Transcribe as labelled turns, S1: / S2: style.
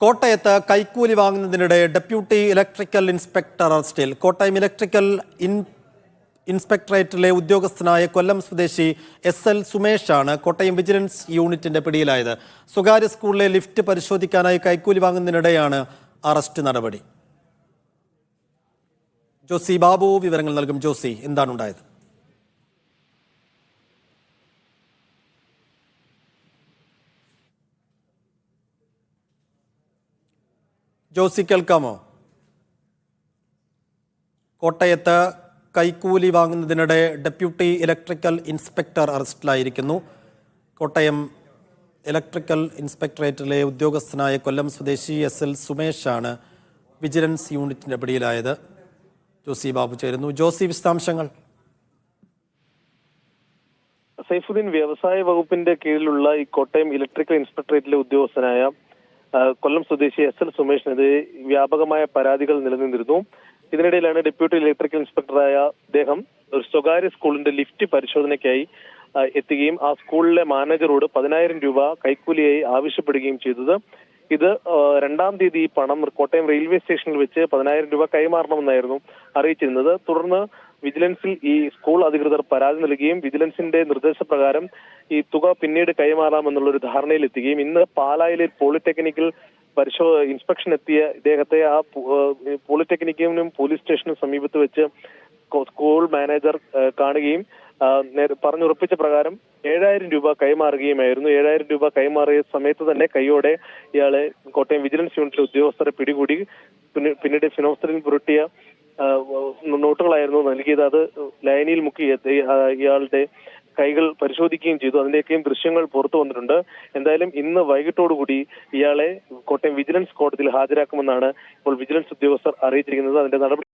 S1: കോട്ടയത്ത് കൈക്കൂലി വാങ്ങുന്നതിനിടെ ഡെപ്യൂട്ടി ഇലക്ട്രിക്കൽ ഇൻസ്പെക്ടർ അറസ്റ്റിൽ. കോട്ടയം ഇലക്ട്രിക്കൽ ഇൻസ്പെക്ടറേറ്റിലെ ഉദ്യോഗസ്ഥനായ കൊല്ലം സ്വദേശി SL സുമേഷാണ് കോട്ടയം വിജിലൻസ് യൂണിറ്റിന്റെ പിടിയിലായത്. സ്വകാര്യ സ്കൂളിലെ ലിഫ്റ്റ് പരിശോധിക്കാനായി കൈക്കൂലി വാങ്ങുന്നതിനിടെയാണ് അറസ്റ്റ് നടപടി. ജോസി ബാബു വിവരങ്ങൾ നൽകും. ജോസി, എന്താണുണ്ടായത്? ജോസി, കേൾക്കാമോ? കോട്ടയത്ത് കൈക്കൂലി വാങ്ങുന്നതിനിടെ ഡെപ്യൂട്ടി ഇലക്ട്രിക്കൽ ഇൻസ്പെക്ടർ അറസ്റ്റിലായിരിക്കുന്നു. കോട്ടയം ഇലക്ട്രിക്കൽ ഇൻസ്പെക്ടറേറ്റിലെ ഉദ്യോഗസ്ഥനായ കൊല്ലം സ്വദേശി SL സുമേഷാണ് വിജിലൻസ് യൂണിറ്റിന്റെ പിടിയിലായത്. ജോസി ബാബു ചേരുന്നു. ജോസി, വിശദാംശങ്ങൾ.
S2: സൈഫുദ്ദീൻ വ്യവസായ വകുപ്പിന്റെ കീഴിലുള്ള ഈ കോട്ടയം ഇലക്ട്രിക്കൽ ഇൻസ്പെക്ടറേറ്റിലെ ഉദ്യോഗസ്ഥനായ കൊല്ലം സ്വദേശി SL സുമേഷിനെതിരെ വ്യാപകമായ പരാതികൾ നിലനിന്നിരുന്നു. ഇതിനിടയിലാണ് ഡെപ്യൂട്ടി ഇലക്ട്രിക്കൽ ഇൻസ്പെക്ടറായ അദ്ദേഹം ഒരു സ്വകാര്യ സ്കൂളിന്റെ ലിഫ്റ്റ് പരിശോധനയ്ക്കായി എത്തുകയും ആ സ്കൂളിലെ മാനേജറോട് 10,000 രൂപ കൈക്കൂലിയായി ആവശ്യപ്പെടുകയും ചെയ്തത്. ഇത് 2-ാം തീയതി ഈ പണം കോട്ടയം റെയിൽവേ സ്റ്റേഷനിൽ വെച്ച് 10,000 രൂപ കൈമാറണമെന്നായിരുന്നു അറിയിച്ചിരുന്നത്. തുടർന്ന് വിജിലൻസിൽ ഈ സ്കൂൾ അധികൃതർ പരാതി നൽകുകയും വിജിലൻസിന്റെ നിർദ്ദേശപ്രകാരം ഈ തുക പിന്നീട് കൈമാറാമെന്നുള്ള ഒരു ധാരണയിലെത്തുകയും ഇന്ന് പാലായിലെ പോളിടെക്നിക്കൽ ഇൻസ്പെക്ഷൻ എത്തിയ ഇദ്ദേഹത്തെ ആ പോളിടെക്നിക്കിനും പോലീസ് സ്റ്റേഷനും സമീപത്ത് വെച്ച് സ്കൂൾ മാനേജർ കാണുകയും പറഞ്ഞുറപ്പിച്ച പ്രകാരം 7,000 രൂപ കൈമാറുകയുമായിരുന്നു. 7,000 രൂപ കൈമാറിയ സമയത്ത് തന്നെ കൈയോടെ ഇയാളെ കോട്ടയം വിജിലൻസ് യൂണിറ്റിലെ ഉദ്യോഗസ്ഥരെ പിടികൂടി. പിന്നീട് ഫിനോസ്റ്ററിൽ പുരട്ടിയ നോട്ടുകളായിരുന്നു നൽകിയത്. അത് ലൈനിൽ മുക്കി ഇയാളുടെ കൈകൾ പരിശോധിക്കുകയും ചെയ്തു. അതിന്റെയൊക്കെയും ദൃശ്യങ്ങൾ പുറത്തു വന്നിട്ടുണ്ട്. എന്തായാലും ഇന്ന് വൈകിട്ടോടുകൂടി ഇയാളെ കോട്ടയം വിജിലൻസ് കോടതിയിൽ ഹാജരാക്കുമെന്നാണ് ഇപ്പോൾ വിജിലൻസ് ഉദ്യോഗസ്ഥർ അറിയിച്ചിരിക്കുന്നത്. അതിന്റെ നടപടി